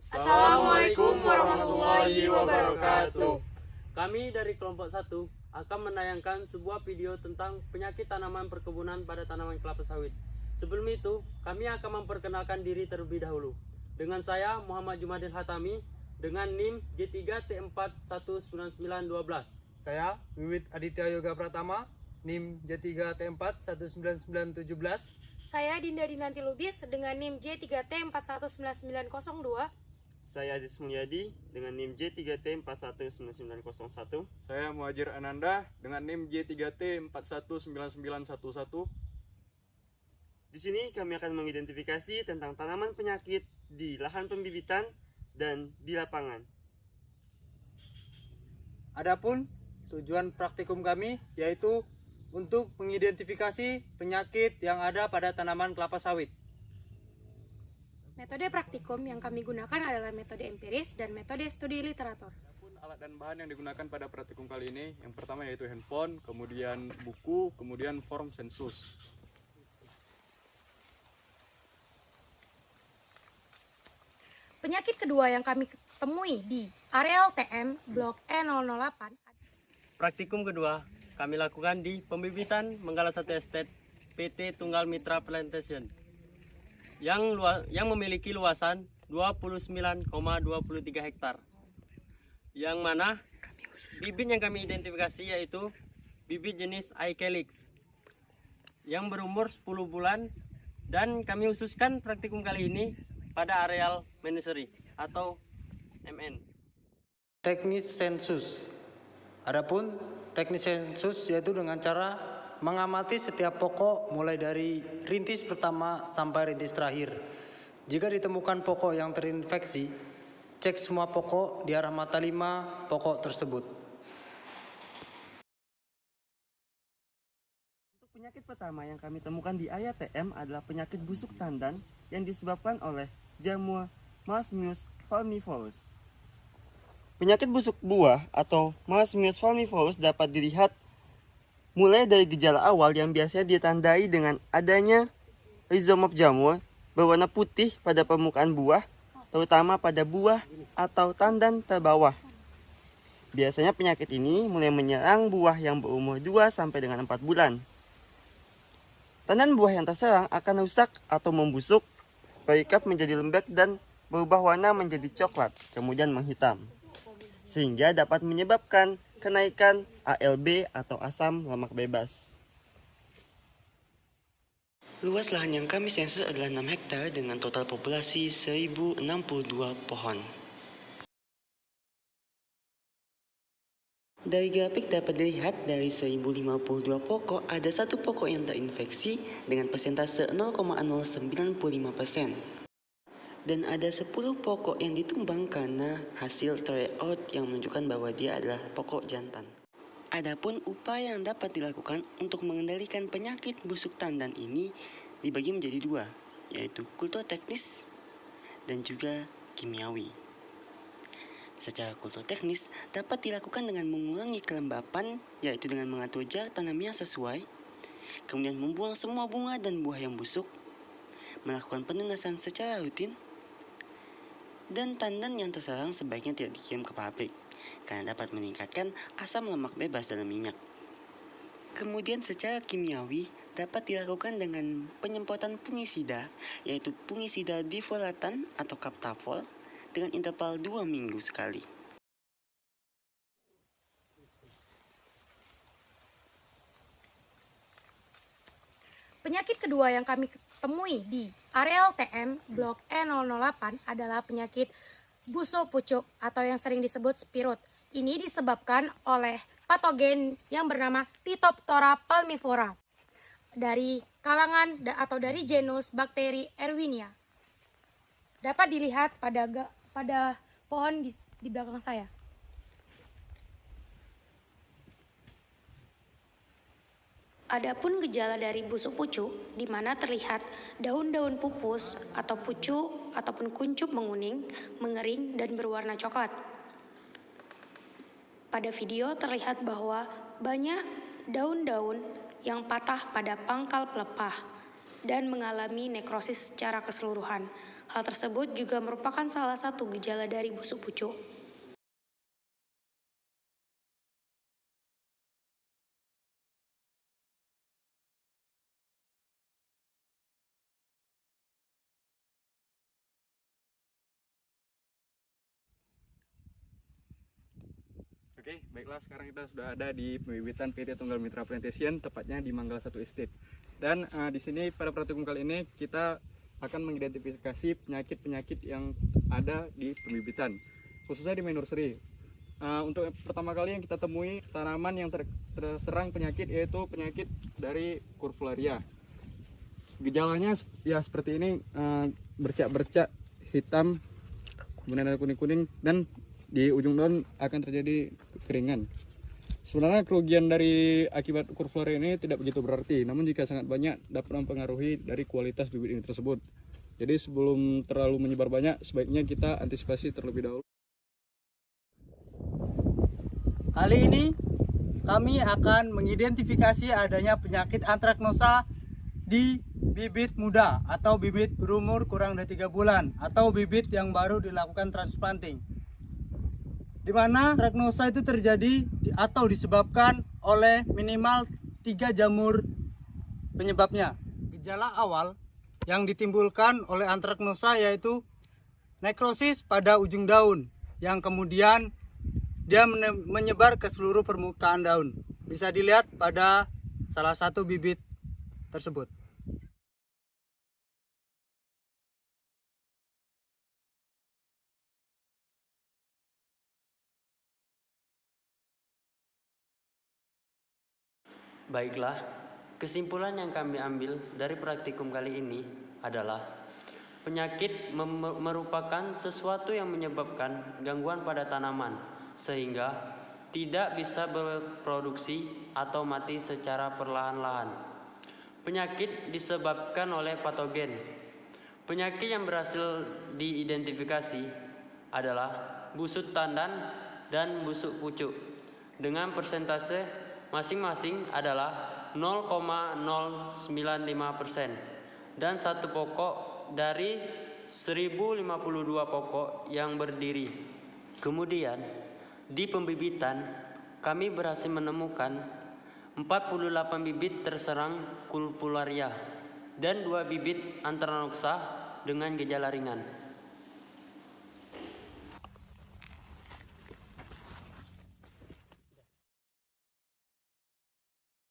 Assalamualaikum warahmatullahi wabarakatuh. Kami dari kelompok 1 akan menayangkan sebuah video tentang penyakit tanaman perkebunan pada tanaman kelapa sawit. Sebelum itu, kami akan memperkenalkan diri terlebih dahulu. Dengan saya Muhammad Jumadil Hatami dengan NIM J3T4199192. Saya Wiwit Aditya Yoga Pratama, NIM J3T4199917. Saya Dinda Dinanti Lubis dengan NIM J3T419902. Saya Aziz Mulyadi dengan NIM J3T419901. Saya Muhajir Ananda dengan NIM J3T419911. Di sini kami akan mengidentifikasi tentang tanaman penyakit di lahan pembibitan dan di lapangan. Adapun tujuan praktikum kami yaitu untuk mengidentifikasi penyakit yang ada pada tanaman kelapa sawit. Metode praktikum yang kami gunakan adalah metode empiris dan metode studi literatur. Adapun alat dan bahan yang digunakan pada praktikum kali ini, yang pertama yaitu handphone, kemudian buku, kemudian form sensus. Penyakit kedua yang kami temui di areal TM Blok E008. Praktikum kedua kami lakukan di pembibitan Menggala Satu Estate PT Tunggal Mitra Plantation yang memiliki luasan 29,23 hektar. Yang mana bibit yang kami identifikasi yaitu bibit jenis Aikelix yang berumur 10 bulan, dan kami khususkan praktikum kali ini pada areal nursery atau MN. Teknis sensus. Adapun teknis sensus yaitu dengan cara mengamati setiap pokok mulai dari rintis pertama sampai rintis terakhir. Jika ditemukan pokok yang terinfeksi, cek semua pokok di arah mata 5 pokok tersebut. Untuk penyakit pertama yang kami temukan di area TM adalah penyakit busuk tandan yang disebabkan oleh jamur Marasmius falciformis. Penyakit busuk buah atau Marasmius falciformis dapat dilihat mulai dari gejala awal yang biasanya ditandai dengan adanya rhizome jamur berwarna putih pada permukaan buah, terutama pada buah atau tandan terbawah. Biasanya penyakit ini mulai menyerang buah yang berumur 2 sampai dengan 4 bulan. Tandan buah yang terserang akan rusak atau membusuk, berikat menjadi lembek dan berubah warna menjadi coklat, kemudian menghitam, sehingga dapat menyebabkan kenaikan ALB atau asam lemak bebas. Luas lahan yang kami sensus adalah 6 hektar dengan total populasi 1062 pohon. Dari grafik dapat dilihat dari 1052 pokok ada satu pokok yang terinfeksi dengan persentase 0,095%. Dan ada 10 pokok yang ditumbang karena hasil tryout yang menunjukkan bahwa dia adalah pokok jantan. Adapun upaya yang dapat dilakukan untuk mengendalikan penyakit busuk tandan ini dibagi menjadi 2, yaitu kultur teknis dan juga kimiawi. Secara kultur teknis dapat dilakukan dengan mengurangi kelembapan, yaitu dengan mengatur jarak tanam yang sesuai, kemudian membuang semua bunga dan buah yang busuk, melakukan penenasan secara rutin, dan tandan yang terserang sebaiknya tidak dikirim ke pabrik karena dapat meningkatkan asam lemak bebas dalam minyak. Kemudian secara kimiawi dapat dilakukan dengan penyemprotan fungisida, yaitu fungisida difolatan atau kaptafol dengan interval 2 minggu sekali. Penyakit kedua yang kami temui di areal TM Blok E008 adalah penyakit busuk pucuk atau yang sering disebut spirut. Ini disebabkan oleh patogen yang bernama Phytophthora palmivora dari kalangan atau dari genus bakteri Erwinia. Dapat dilihat pada pohon di belakang saya. Adapun gejala dari busuk pucuk, di mana terlihat daun-daun pupus atau pucuk ataupun kuncup menguning, mengering, dan berwarna coklat. Pada video terlihat bahwa banyak daun-daun yang patah pada pangkal pelepah dan mengalami nekrosis secara keseluruhan. Hal tersebut juga merupakan salah satu gejala dari busuk pucuk. Oke, baiklah, sekarang kita sudah ada di pembibitan PT Tunggal Mitra Plantation, tepatnya di Manggala 1 Estate. Dan di sini pada praktikum kali ini kita akan mengidentifikasi penyakit-penyakit yang ada di pembibitan, khususnya di main nursery. Untuk pertama kali yang kita temui tanaman yang terserang penyakit yaitu penyakit dari Curvularia. Gejalanya ya seperti ini, bercak-bercak hitam, kemudian ada kuning-kuning, dan di ujung daun akan terjadi kekeringan. Sebenarnya kerugian dari akibat Curvularia ini tidak begitu berarti, namun jika sangat banyak dapat mempengaruhi dari kualitas bibit ini tersebut. Jadi sebelum terlalu menyebar banyak, sebaiknya kita antisipasi terlebih dahulu. Kali ini kami akan mengidentifikasi adanya penyakit antraknosa di bibit muda atau bibit berumur kurang dari 3 bulan atau bibit yang baru dilakukan transplanting, di mana antraknosa itu terjadi atau disebabkan oleh minimal 3 jamur penyebabnya. Gejala awal yang ditimbulkan oleh antraknosa yaitu nekrosis pada ujung daun yang kemudian dia menyebar ke seluruh permukaan daun. Bisa dilihat pada salah satu bibit tersebut. Baiklah, kesimpulan yang kami ambil dari praktikum kali ini adalah penyakit merupakan sesuatu yang menyebabkan gangguan pada tanaman sehingga tidak bisa berproduksi atau mati secara perlahan-lahan. Penyakit disebabkan oleh patogen. Penyakit yang berhasil diidentifikasi adalah busuk tandan dan busuk pucuk dengan persentase masing-masing adalah 0,095% dan 1 pokok dari 1052 pokok yang berdiri. Kemudian di pembibitan kami berhasil menemukan 48 bibit terserang Curvularia dan 2 bibit antraknosa dengan gejala ringan.